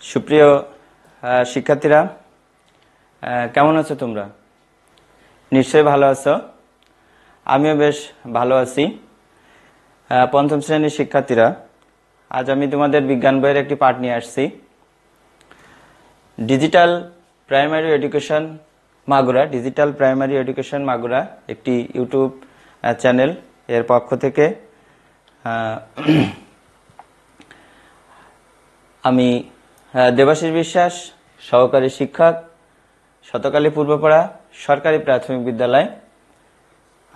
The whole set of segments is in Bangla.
সুপ্রিয় শিক্ষার্থীরা, কেমন আছো তোমরা? নিশ্চয়ই ভালো আছো। আমিও বেশ ভালো আছি। পঞ্চম শ্রেণীর শিক্ষার্থীরা, আজ আমি তোমাদের বিজ্ঞান বইয়ের একটি পাঠ নিয়ে আসছি। ডিজিটাল প্রাইমারি এডুকেশন মাগুরা একটি ইউটিউব চ্যানেল, এর পক্ষ থেকে আমি দেবাশিস বিশ্বাস, সহকারী শিক্ষক, শতকালী পূর্বপাড়া সরকারি প্রাথমিক বিদ্যালয়।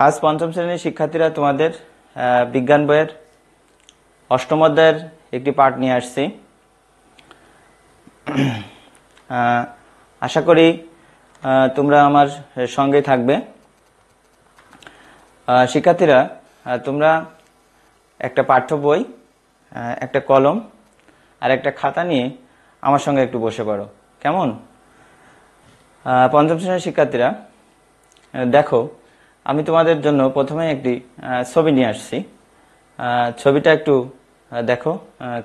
আজ পঞ্চম শ্রেণীর শিক্ষার্থীরা তোমাদের বিজ্ঞান বইয়ের অষ্টম অধ্যায়ের একটি পাঠ নিয়ে আসছি। আশা করি তোমরা আমার সঙ্গে থাকবে। শিক্ষার্থীরা, তোমরা একটা পাঠ্য বই, একটা কলম আর একটা খাতা নিয়ে আমার সঙ্গে একটু বসে পড়ো, কেমন? পঞ্চম শ্রেণীর শিক্ষার্থীরা, দেখো, আমি তোমাদের জন্য প্রথমে একটি ছবি নিয়ে আসছি। ছবিটা একটু দেখো,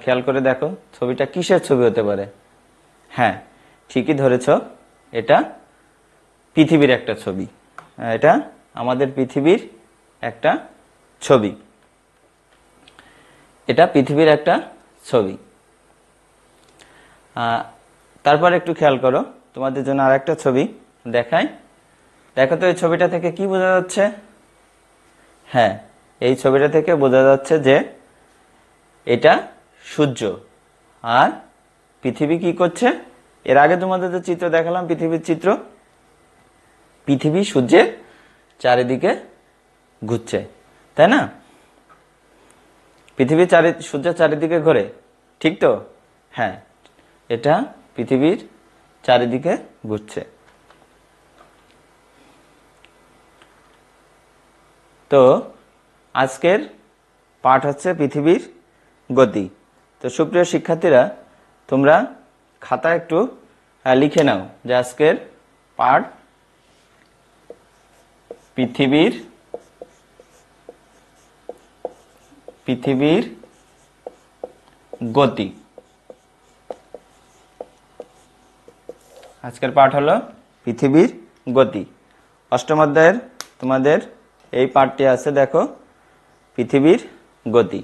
খেয়াল করে দেখো, ছবিটা কিসের ছবি হতে পারে? হ্যাঁ, ঠিকই ধরেছ, এটা পৃথিবীর একটা ছবি। এটা আমাদের পৃথিবীর একটা ছবি। এটা পৃথিবীর একটা ছবি। তারপর একটু খেয়াল করো, তোমাদের জন্য আর একটা ছবি দেখাই। দেখো তো এই ছবিটা থেকে কি বোঝা যাচ্ছে? হ্যাঁ, এই ছবিটা থেকে বোঝা যাচ্ছে যে এটা সূর্য, আর পৃথিবী কি করছে? এর আগে তোমাদের যে চিত্র দেখালাম, পৃথিবীর চিত্র, পৃথিবী সূর্যের চারিদিকে ঘুরছে, তাই না? পৃথিবী সূর্যের চারিদিকে ঘোরে, ঠিক তো? হ্যাঁ, এটা পৃথিবীর চারিদিকে ঘুরছে। তো আজকের পাঠ হচ্ছে পৃথিবীর গতি। তো সুপ্রিয় শিক্ষার্থীরা, তোমরা খাতা একটু লিখে নাও যে আজকের পাঠ পৃথিবীর গতি। আজকের পাঠ হলো পৃথিবীর গতি। অষ্টম অধ্যায়ের তোমাদের এই পাঠটি আছে, দেখো, পৃথিবীর গতি।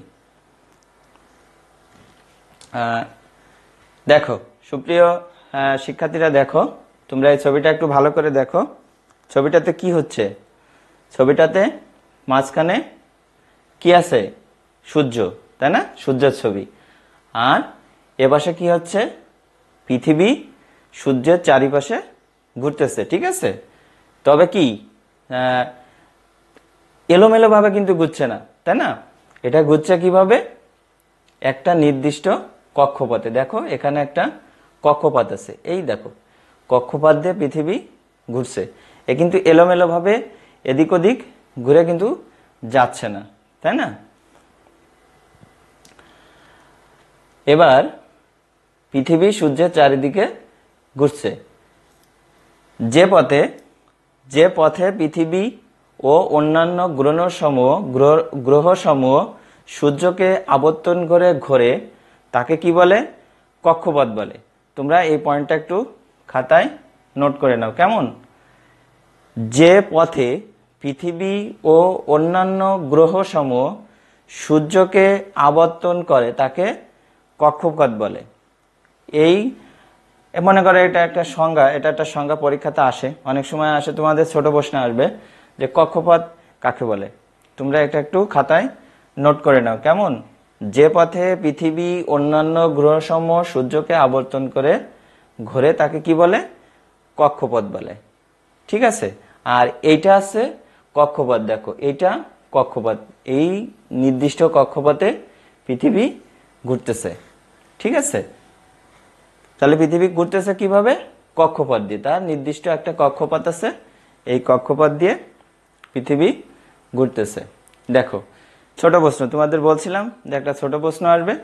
দেখো সুপ্রিয় শিক্ষার্থীরা, দেখো, তোমরা এই ছবিটা একটু ভালো করে দেখো। ছবিটাতে কি হচ্ছে? ছবিটাতে মাঝখানে কি আছে? সূর্য, তাই না? সূর্যের ছবি। আর এপাশে কি হচ্ছে? পৃথিবী সূর্যের চারিপাশে ঘুরতেছে, ঠিক আছে? তবে কি এলোমেলো ভাবে কিন্তু ঘুরছে না, তাই না? এটা ঘুরছে কিভাবে? একটা নির্দিষ্ট কক্ষপথে। দেখো, এখানে একটা কক্ষপথ আছে, এই দেখো, কক্ষপথ দিয়ে পৃথিবী ঘুরছে। এ কিন্তু এলোমেলো ভাবে এদিক ওদিক ঘুরে কিন্তু যাচ্ছে না, তাই না? এবার পৃথিবী সূর্যের চারিদিকে ঘুরছে। যে পথে পৃথিবী ও অন্যান্য গ্রহসমূহ সূর্যকে আবর্তন করে ঘোরে তাকে কি বলে? কক্ষপথ বলে। তোমরা এই পয়েন্টটা একটু খাতায় নোট করে নাও, কেমন? যে পথে পৃথিবী ও অন্যান্য গ্রহসমূহ সূর্যকে আবর্তন করে তাকে কক্ষপথ বলে। এই মনে করো এটা একটা সংজ্ঞা পরীক্ষাতে আসে, অনেক সময় আসে, তোমাদের ছোট প্রশ্ন আসবে যে কক্ষপথ কাকে বলে। তোমরা এটা একটু খাতায় নোট করে নাও, কেমন? যে পথে পৃথিবী অন্যান্য গ্রহসমূহ সূর্যকে আবর্তন করে ঘোরে তাকে কি বলে? কক্ষপথ বলে, ঠিক আছে? আর এইটা আছে কক্ষপথ। দেখো, এইটা কক্ষপথ। এই নির্দিষ্ট কক্ষপথে পৃথিবী ঘুরতেছে, ঠিক আছে? তাহলে পৃথিবী ঘুরতেছে কিভাবে? কক্ষপথ দিয়ে। তার নির্দিষ্ট একটা কক্ষপথ আছে, এই কক্ষপথ দিয়ে পৃথিবী ঘুরতেছে। দেখো, ছোট প্রশ্ন তোমাদের বলছিলাম যে একটা ছোট প্রশ্ন আসবে,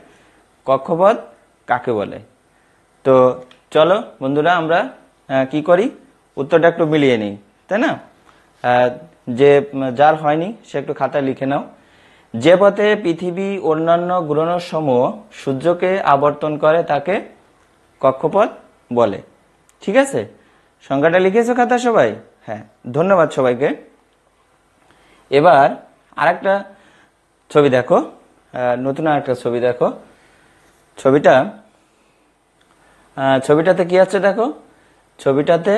কক্ষপথ কাকে বলে? তো চলো বন্ধুরা, আমরা কি করি, উত্তরটা একটু মিলিয়ে নিই, তাই না? যে যার হয়নি সে একটু খাতায় লিখে নাও। যে পথে পৃথিবী অন্যান্য গ্রহসমূহ সূর্যকে আবর্তন করে তাকে কক্ষপথ বলে। ঠিক আছে, সংখ্যাটা লিখেছো খাতা সবাই? হ্যাঁ, ধন্যবাদ সবাইকে। এবার আরেকটা ছবি দেখো, নতুন আরেকটা ছবি দেখো। ছবিটাতে কি আছে দেখো, ছবিটাতে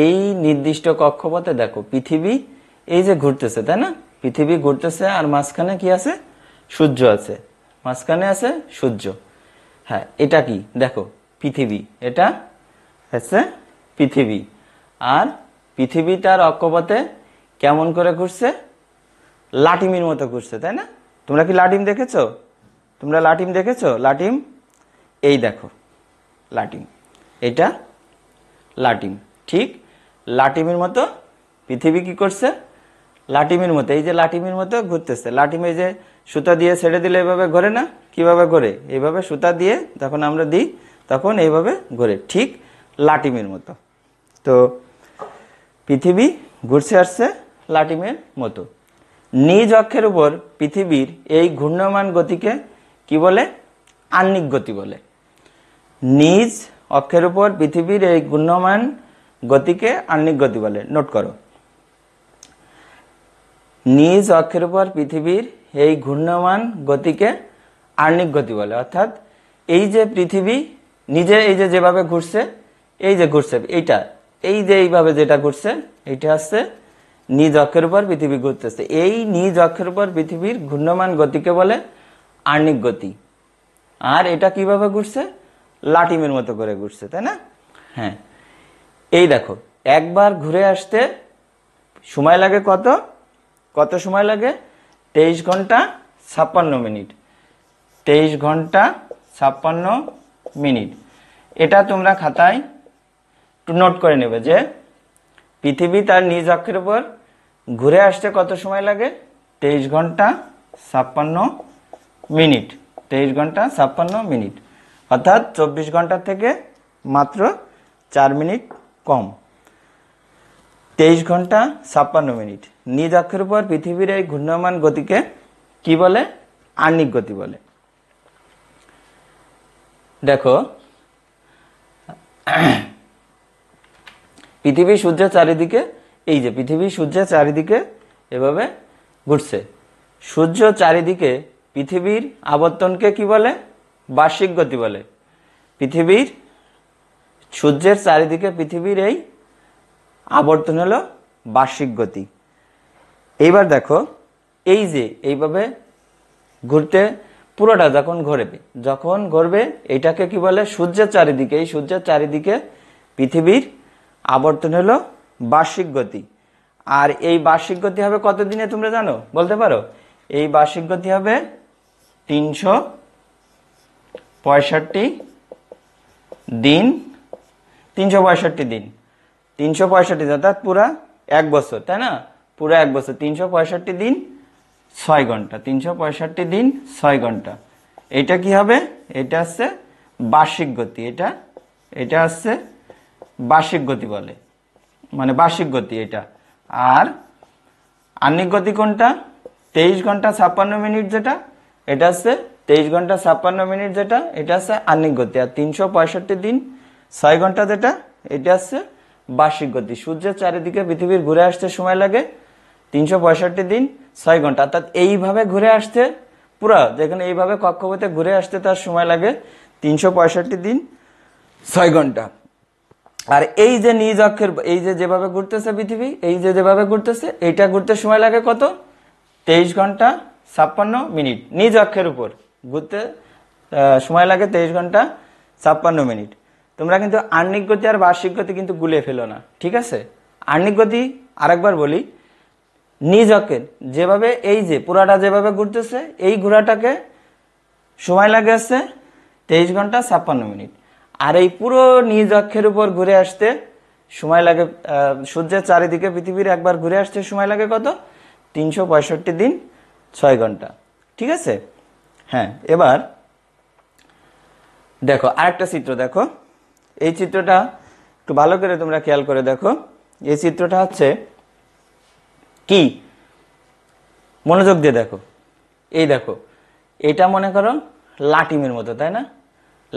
এই নির্দিষ্ট কক্ষপথে দেখো পৃথিবী এই যে ঘুরতেছে, তাই না? পৃথিবী ঘুরতেছে আর মাঝখানে কি আছে? সূর্য আছে, মাঝখানে আছে সূর্য। হ্যাঁ, এটা কি দেখো? পৃথিবী, এটা হচ্ছে পৃথিবী। আর পৃথিবী তার অক্ষপথে কেমন করে ঘুরছে? লাটিমের মতো ঘুরছে, তাই না? তোমরা কি লাটিম দেখেছো? তোমরা লাটিম দেখেছো? লাটিম, এই দেখো লাটিম, এটা লাটিম। ঠিক লাটিমের মতো পৃথিবী কি করছে? লাটিমের মতো, এই যে লাটিমের মতো ঘুরতেছে। লাটিম এই যে সুতা দিয়ে ছেড়ে দিলে এভাবে ঘোরে না? কিভাবে ঘোরে? এইভাবে সুতা দিয়ে যখন আমরা দিই তখন এইভাবে ঘোরে, ঠিক লাটিমের মতো। তো পৃথিবী ঘুরছে আসছে লাটিমের মতো। নিজ অক্ষের উপর পৃথিবীর এই ঘূর্ণমান গতিকে কি বলে? আহ্নিক গতি বলে। নিজ অক্ষের উপর পৃথিবীর এই ঘূর্ণমান গতিকে আহ্নিক গতি বলে। নোট করো, নিজ অক্ষের উপর পৃথিবীর এই ঘূর্ণমান গতিকে আহ্নিক গতি বলে। অর্থাৎ এই যে পৃথিবী নিজে এই যে যেভাবে ঘুরছে, এই যে ঘুরছে এইটা, এই যে এইভাবে যেটা ঘুরছে, এইটা হচ্ছে নিজ অক্ষের উপর পৃথিবী ঘুরতেছে। এই নিজ অক্ষের উপর পৃথিবীর ঘূর্ণমান গতিকে বলে আহ্নিক গতি। আর এটা কিভাবে ঘুরছে? লাটিমের মতো করে ঘুরছে, তাই না? হ্যাঁ, এই দেখো একবার ঘুরে আসতে সময় লাগে কত? কত সময় লাগে? 23 ঘন্টা 56 মিনিট। 23 ঘন্টা 56 মিনিট। এটা তোমরা খাতায় একটু নোট করে নেবে যে পৃথিবী তার নিজ অক্ষের উপর ঘুরে আসতে কত সময় লাগে? 23 ঘন্টা 56 মিনিট। 23 ঘন্টা 56 মিনিট, অর্থাৎ 24 ঘন্টা থেকে মাত্র 4 মিনিট কম। 23 ঘন্টা 56 মিনিট। নিজ অক্ষের উপর পৃথিবীর এই ঘূর্ণমান গতিকে কি বলে? আহ্নিক গতি বলে। দেখো পৃথিবী সূর্যের চারিদিকে, এই যে পৃথিবী সূর্যের চারিদিকে এভাবে ঘুরছে। সূর্য চারিদিকে পৃথিবীর আবর্তনকে কি বলে? বার্ষিক গতি বলে। পৃথিবীর সূর্যের চারিদিকে পৃথিবীর এই আবর্তন হলো বার্ষিক গতি। এইবার দেখো এই যে এইভাবে ঘুরতে পুরোটা যখন ঘুরবে এটাকে কি বলে? সূর্যের চারিদিকে, এই সূর্যের চারিদিকে পৃথিবীর আবর্তন হলো বার্ষিক গতি। আর এই বার্ষিক গতি হবে কত দিনে তোমরা জানো? বলতে পারো? এই বার্ষিক গতি হবে 365 দিন। 365 দিন, 365 অর্থাৎ পুরা 1 বছর, তাই না? পুরা 1 বছর, 365 দিন 6 ঘন্টা। 365 দিন 6 ঘন্টা। এটা কি হবে? এটা হচ্ছে বার্ষিক গতি। এটা হচ্ছে বার্ষিক গতি বলে, মানে বার্ষিক গতি এটা। আর আহ্নিক গতি কোনটা? 23 ঘন্টা 56 মিনিট যেটা, এটা হচ্ছে 23 ঘন্টা 56 মিনিট যেটা, এটা হচ্ছে আহ্নিক গতি। আর 365 দিন 6 ঘন্টা যেটা, এটা হচ্ছে বার্ষিক গতি। সূর্যের চারিদিকে পৃথিবীর ঘুরে আসতে সময় লাগে 365 দিন 6 ঘন্টা। অর্থাৎ এইভাবে ঘুরে আসতে পুরো, যেখানে এইভাবে কক্ষপথে ঘুরে আসতে তার সময় লাগে 365 দিন 6 ঘন্টা। আর এই যে নিজ অক্ষের, এই যে যেভাবে ঘুরতেছে পৃথিবী, এই যে যেভাবে ঘুরতেছে, এইটা ঘুরতে সময় লাগে কত? 23 ঘন্টা 56 মিনিট। নিজ অক্ষের উপর ঘুরতে সময় লাগে 23 ঘন্টা 56 মিনিট। তোমরা কিন্তু আহ্নিক গতি আর বার্ষিক গতি কিন্তু গুলিয়ে ফেলো না, ঠিক আছে? আহ্নিক গতি আরেকবার বলি, নিজ অক্ষের যেভাবে এই যে পুরাটা যেভাবে ঘুরতেছে, এই ঘোরাটাকে সময় লাগে আসছে 23 ঘন্টা 56 মিনিট। আর এই পুরো নিজ অক্ষের উপর ঘুরে আসতে সময় লাগে, সূর্যের চারিদিকে পৃথিবীর একবার ঘুরে আসতে সময় লাগে কত? 365 দিন 6 ঘন্টা। ঠিক আছে? হ্যাঁ, এবার দেখো আরেকটা চিত্র দেখো। এই চিত্রটা একটু ভালো করে তোমরা খেয়াল করে দেখো। এই চিত্রটা হচ্ছে কি? মনোযোগ দিয়ে দেখো। এই দেখো, এটা মনে করো লাটিমের মতো, তাই না?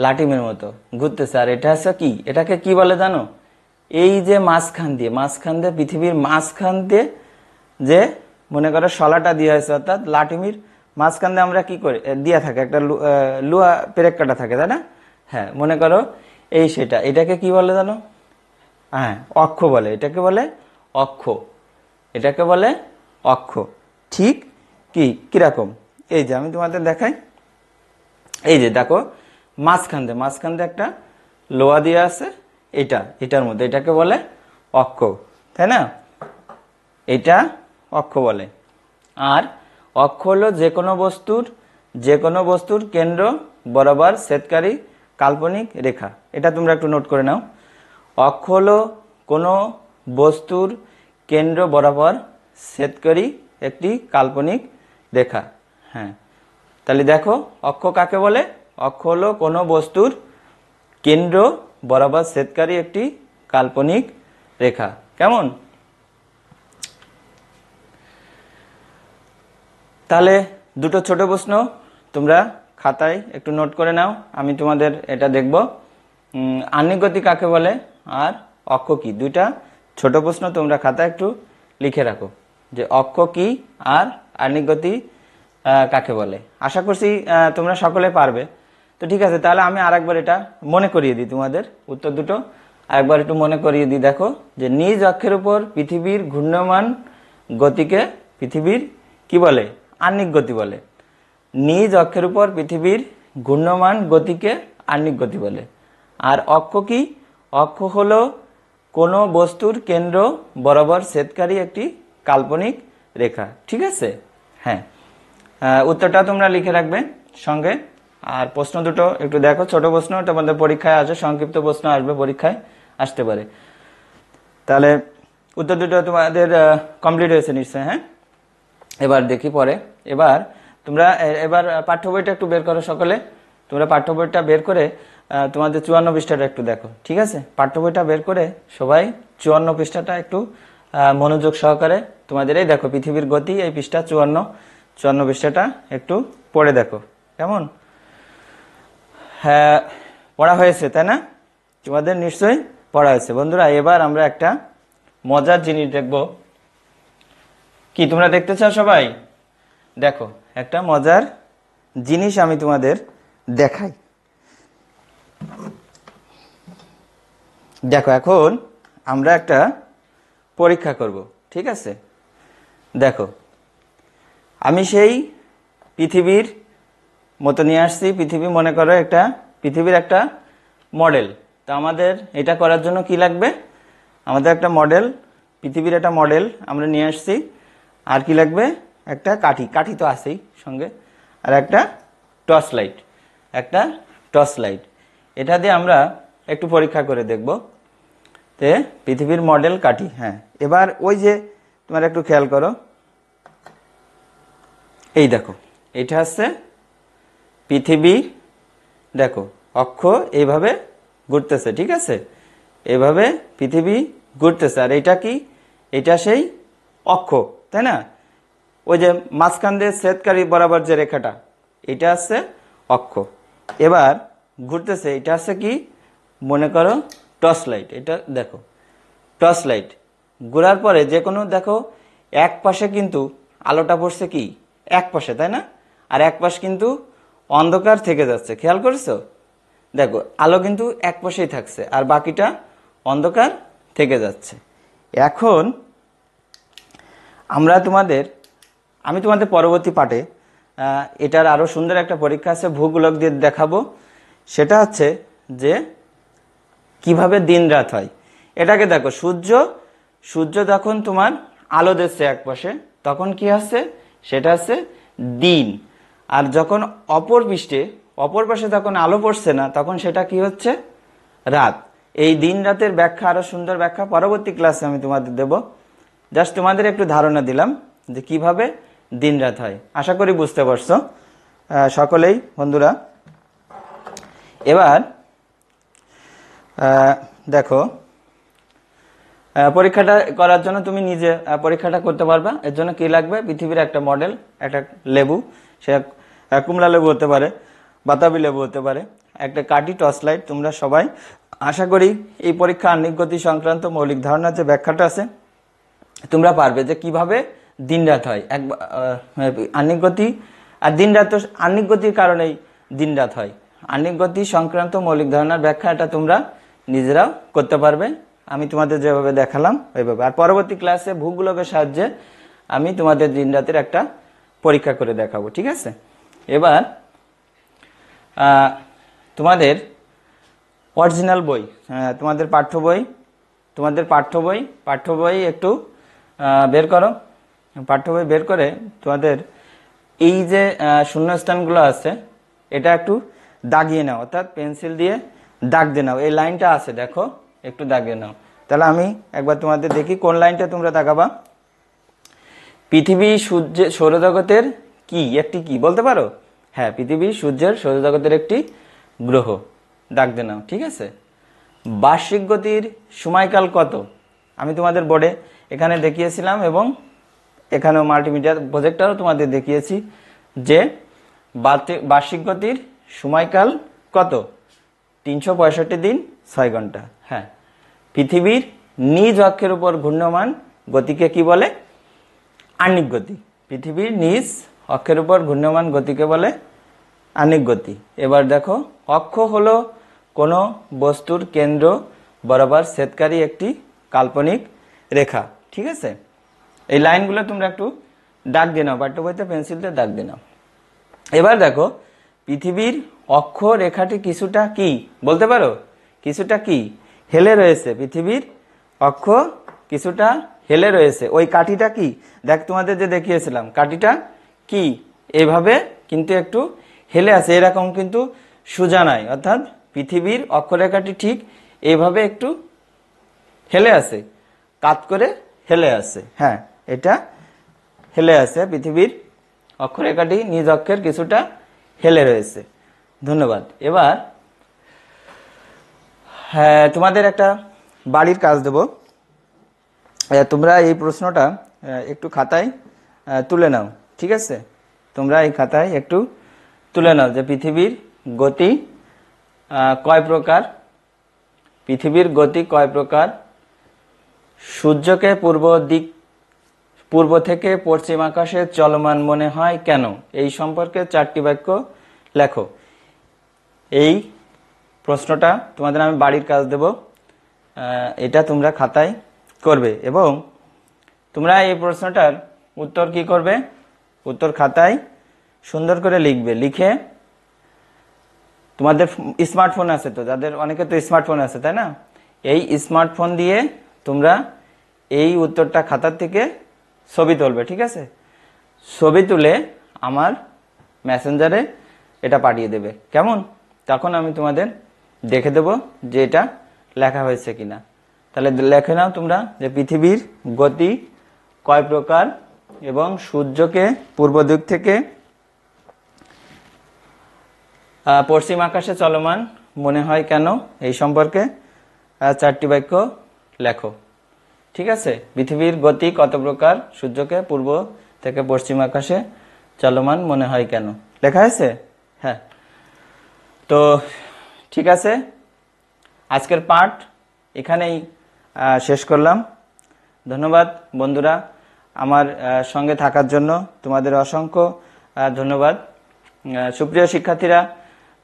লাটিমের মতো ঘুরতেছে। আর এটা হচ্ছে কি, এটাকে কি বলে জানো? এই যে মাঝখান দিয়ে পৃথিবীর মাঝখান দিয়ে যে মনে করো শলাটা দিয়ে হয়েছে, অর্থাৎ লাটিমির মাঝখান দিয়ে আমরা কি করি, দিয়া থাকে একটা লুহা পেরেক কাটা থাকে, তাই না? হ্যাঁ, মনে করো এই সেটা, এটাকে কি বলে জানো? হ্যাঁ, অক্ষ বলে। এটাকে বলে অক্ষ, এটাকে বলে অক্ষ। ঠিক কিরকম? এই যে আমি তোমাদের দেখাই, এই যে দেখো মাঝখান দিয়ে একটা লোহা দিয়ে আছে, এটার মধ্যে, এটাকে বলে অক্ষ, তাই না? এটা অক্ষ বলে। আর অক্ষ হলো যে কোনো বস্তুর কেন্দ্র বরাবর ছেদকারী কাল্পনিক রেখা। এটা তোমরা একটু নোট করে নাও। অক্ষ হলো কোনো বস্তুর কেন্দ্র বরাবর ছেদকারী একটি কাল্পনিক রেখা। হ্যাঁ, তাহলে দেখো অক্ষ কাকে বলে? অক্ষ হলো কোনো বস্তুর কেন্দ্র বরাবর ছেদকারী একটি কাল্পনিক রেখা। কেমন? তাহলে দুটো ছোট প্রশ্ন তোমরা খাতায় একটু নোট করে নাও, আমি তোমাদের এটা দেখব। আহ্নিক গতি কাকে বলে আর অক্ষ কি, দুইটা ছোট প্রশ্ন তোমরা খাতায় একটু লিখে রাখো, যে অক্ষ কি আর আহ্নিক গতি কাকে বলে। আশা করছি তোমরা সকলে পারবে। তো ঠিক আছে, তাহলে আমি আরেকবার এটা মনে করিয়ে দিই, তোমাদের উত্তর দুটো আরেকবার একটু মনে করিয়ে দিই। দেখো যে নিজ অক্ষের উপর পৃথিবীর ঘূর্ণমান গতিকে পৃথিবীর কি বলে? আহ্নিক গতি বলে। নিজ অক্ষের উপর পৃথিবীর ঘূর্ণমান গতিকে আহ্নিক গতি বলে। আর অক্ষ কি? অক্ষ হলো কোনো বস্তুর কেন্দ্র বরাবর ছেদকারী একটি কাল্পনিক রেখা। ঠিক আছে? হ্যাঁ, উত্তরটা তোমরা লিখে রাখবে সঙ্গে। আর প্রশ্ন দুটো একটু দেখো, ছোট প্রশ্ন, তোমাদের পরীক্ষায় আসে, সংক্ষিপ্ত প্রশ্ন আসবে, পরীক্ষায় আসতে পারে। তাহলে উত্তর দুটো তোমাদের কমপ্লিট হয়েছে নিশ্চয়। হ্যাঁ, এবার দেখি পরে। এবার পাঠ্য বইটা একটু বের করো সকলে। তোমরা পাঠ্য বইটা বের করে তোমাদের 54 পৃষ্ঠাটা একটু দেখো। ঠিক আছে, পাঠ্য বইটা বের করে সবাই 54 পৃষ্ঠাটা একটু মনোযোগ সহকারে তোমাদের, এই দেখো পৃথিবীর গতি, এই পৃষ্ঠা 54 পৃষ্ঠাটা একটু পড়ে দেখো। কেমন? হ্যাঁ, পড়া হয়েছে তাই না? তোমাদের নিশ্চয়ই পড়া হয়েছে। বন্ধুরা, এবার আমরা একটা মজার জিনিস দেখব। কি তোমরা দেখতে চাও সবাই? দেখো একটা মজার জিনিস আমি তোমাদের দেখাই। দেখো এখন আমরা একটা পরীক্ষা করব। ঠিক আছে, দেখো আমি সেই পৃথিবীর মতো নিয়ে আসছি। পৃথিবী মনে করো পৃথিবীর একটা মডেল। তা আমাদের এটা করার জন্য কি লাগবে? আমাদের একটা মডেল, পৃথিবীর একটা মডেল আমরা নিয়ে আসছি। আর কি লাগবে? একটা কাঠি তো আছেই সঙ্গে, আর একটা টর্চ লাইট। এটা দিয়ে আমরা একটু পরীক্ষা করে দেখব তে পৃথিবীর মডেল কাঠি। হ্যাঁ, এবার ওই যে তোমরা একটু খেয়াল করো, এই দেখো এটা হচ্ছে পৃথিবী। দেখো অক্ষ এইভাবে ঘুরতেছে। ঠিক আছে, এইভাবে পৃথিবী ঘুরতেছে। আর এটা কি? এটা সেই অক্ষ, তাই না? ওই যে মাঝখান দিয়ে ছেদকারী বরাবর যে রেখাটা, এটা হচ্ছে অক্ষ। এবার ঘুরতেছে, এটা হচ্ছে কি? মনে করো টর্চ লাইট। এটা দেখো টর্চ লাইট ঘোরার পরে যে কোনো, দেখো এক পাশে কিন্তু আলোটা পড়ছে কি এক পাশে, তাই না? আর এক পাশ কিন্তু অন্ধকার থেকে যাচ্ছে। খেয়াল করেছো? দেখো আলো কিন্তু এক পাশেই থাকছে আর বাকিটা অন্ধকার থেকে যাচ্ছে। এখন আমি তোমাদের পরবর্তী পাঠে এটার আরো সুন্দর একটা পরীক্ষা আছে, ভূগোলক দিয়ে দেখাবো। সেটা হচ্ছে যে কিভাবে দিন রাত হয়। এটাকে দেখো, সূর্য যখন তোমার আলো দিচ্ছে এক পাশে, তখন কি আছে? সেটা হচ্ছে দিন। আর যখন অপর পাশে যখন আলো পড়ছে না, তখন সেটা কি হচ্ছে? রাত। এই দিন রাতের ব্যাখ্যা, আরো সুন্দর ব্যাখ্যা পরবর্তী ক্লাসে আমি তোমাদের দেব। জাস্ট তোমাদের একটু ধারণা দিলাম যে কিভাবে দিন রাত হয়। আশা করি বুঝতে পারছো সকলেই বন্ধুরা। এবার দেখো পরীক্ষাটা করার জন্য তুমি নিজে পরীক্ষাটা করতে পারবা। এর জন্য কি লাগবে? পৃথিবীর একটা মডেল, একটা লেবু, সে কুমড়া লেবু হতে পারে, বাতাবি লেবু হতে পারে, একটা কাটি টর্চ লাইট, তোমরা সবাই আশা করি এই পরীক্ষা আহ্নিক গতি সংক্রান্ত মৌলিক ধারণার যে ব্যাখ্যাটা আছে তোমরা পারবে, যে কিভাবে দিনরাত হয়। আহ্নিক গতি আর দিনরাত, তো আহ্নিক গতির কারণেই দিনরাত হয়। আহ্নিক গতি সংক্রান্ত মৌলিক ধারণার ব্যাখ্যা এটা তোমরা নিজেরাও করতে পারবে, আমি তোমাদের যেভাবে দেখালাম ওইভাবে। আর পরবর্তী ক্লাসে ভূগোলকের সাহায্যে আমি তোমাদের দিনরাতের একটা পরীক্ষা করে দেখাবো, ঠিক আছে। এবার তোমাদের অরিজিনাল বই, তোমাদের পাঠ্য বই একটু বের করো। পাঠ্য বই বের করে তোমাদের এই যে শূন্যস্থানগুলো আছে এটা একটু দাগিয়ে নাও, অর্থাৎ পেন্সিল দিয়ে দাগ দিয়ে নাও। এই লাইনটা আছে দেখো, একটু দাগিয়ে নাও। তাহলে আমি একবার তোমাদের দেখি কোন লাইনটা তোমরা দাগাবা। পৃথিবী সূর্যের সৌরজগতের একটি কি বলতে পারো? হ্যাঁ, পৃথিবী সূর্যের সৌরজগতের একটি গ্রহ, দাগ দিয়ে নাও, ঠিক আছে। বার্ষিক গতির সময়কাল কত? আমি তোমাদের বোর্ডে এখানে দেখিয়েছিলাম এবং এখানেও মাল্টিমিডিয়া প্রজেক্টরও তোমাদের দেখিয়েছি যে বার্ষিক গতির সময়কাল কত? 365 দিন 6 ঘন্টা। হ্যাঁ, পৃথিবীর নিজ অক্ষের উপর ঘূর্ণমান গতিকে কি বলে? আহ্নিক গতি। পৃথিবীর নিজ অক্ষের উপর ঘূর্ণমান গতিকে বলে আহ্নিক গতি। এবার দেখো, অক্ষ হলো কোনো বস্তুর কেন্দ্র বরাবর ছেদকারী একটি কাল্পনিক রেখা, ঠিক আছে। এই লাইনগুলো তোমরা একটু দাগ দিয়ে নাও, পাঠ্য বইতে পেন্সিল দিয়ে দাগ দিয়ে নাও। এবার দেখো, পৃথিবীর অক্ষ রেখাটি কিছুটা কি বলতে পারো? কিছুটা কি হেলে রয়েছে। পৃথিবীর অক্ষ কিছুটা হেলে রয়েছে। ওই কাঠিটা কি? দেখ, তোমাদের যে দেখিয়েছিলাম কাঠিটা কি এইভাবে কিন্তু একটু হেলে আছে, এরকম কিন্তু সোজা নাই। অর্থাৎ পৃথিবীর অক্ষরেখাটি ঠিক এইভাবে একটু হেলে আছে, কাত করে হেলে আছে। হ্যাঁ, এটা হেলে আছে, পৃথিবীর অক্ষরেখাটি নিজ অক্ষের কিছুটা হেলে রয়েছে। ধন্যবাদ। এবার হ্যাঁ, তোমাদের একটা বাড়ির কাজ দেব। তোমরা এই প্রশ্নটা একটু খাতায় তুলে নাও, ঠিক আছে। তোমরা এই খাতায় একটু তুলে নাও যে পৃথিবীর গতি কয় প্রকার। পৃথিবীর গতি কয় প্রকার? সূর্যকে পূর্ব থেকে পশ্চিম আকাশে চলমান মনে হয় কেন? এই সম্পর্কে 4টি বাক্য লেখো। এই প্রশ্নটা তোমাদের আমি বাড়ির কাজ দেব, এটা তোমরা খাতায় করবে এবং তোমরা এই প্রশ্নটার উত্তর কি করবে? উত্তর খাতায় সুন্দর করে লিখবে। লিখে তোমাদের স্মার্টফোন আছে তো, যাদের অনেকে তো স্মার্টফোন আছে, তাই না? এই স্মার্টফোন দিয়ে তোমরা এই উত্তরটা খাতার থেকে ছবি তুলবে, ঠিক আছে। ছবি তুলে আমার মেসেঞ্জারে এটা পাঠিয়ে দেবে, কেমন? তখন আমি তোমাদের দেখে দেব যে এটা লেখা হয়েছে কিনা। তাহলে লেখে নাও তোমরা যে পৃথিবীর গতি কয় প্রকার এবং সূর্যকে পূর্ব দিক থেকে পশ্চিম আকাশে চলমান মনে হয় কেন, এই সম্পর্কে 4টি বাক্য লেখো, ঠিক আছে। পৃথিবীর গতি কত প্রকার, সূর্যকে পূর্ব থেকে পশ্চিম আকাশে চলমান মনে হয় কেন, লেখা আছে? হ্যাঁ, তো ঠিক আছে, আজকের পাঠ এখানেই শেষ করলাম। ধন্যবাদ বন্ধুরা, আমার সঙ্গে থাকার জন্য তোমাদের অসংখ্য ধন্যবাদ। সুপ্রিয় শিক্ষার্থীরা,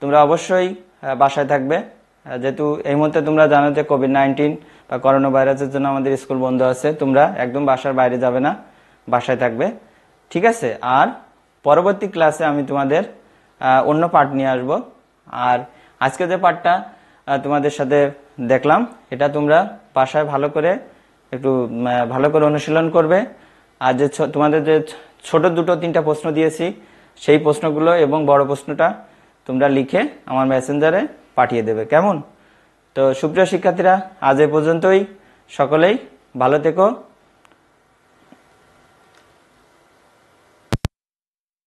তোমরা অবশ্যই বাসায় থাকবে, যেহেতু এই মুহূর্তে তোমরা জানো যে কোভিড-19 বা করোনা ভাইরাসের জন্য আমাদের স্কুল বন্ধ আছে। তোমরা একদম বাসার বাইরে যাবে না, বাসায় থাকবে, ঠিক আছে। আর পরবর্তী ক্লাসে আমি তোমাদের অন্য পাঠ নিয়ে আসব। আর আজকে যে পাঠটা তোমাদের সাথে দেখলাম, এটা তোমরা বাসায় ভালো করে অনুশীলন করবে। আর যে তোমাদের যে ছোট 2-3টা প্রশ্ন দিয়েছি, সেই প্রশ্নগুলো এবং বড় প্রশ্নটা তোমরা লিখে আমার মেসেঞ্জারে পাঠিয়ে দেবে, কেমন? তো সুপ্রিয় শিক্ষার্থীরা, আজ এ পর্যন্তই। সকলেই ভালো থেকো,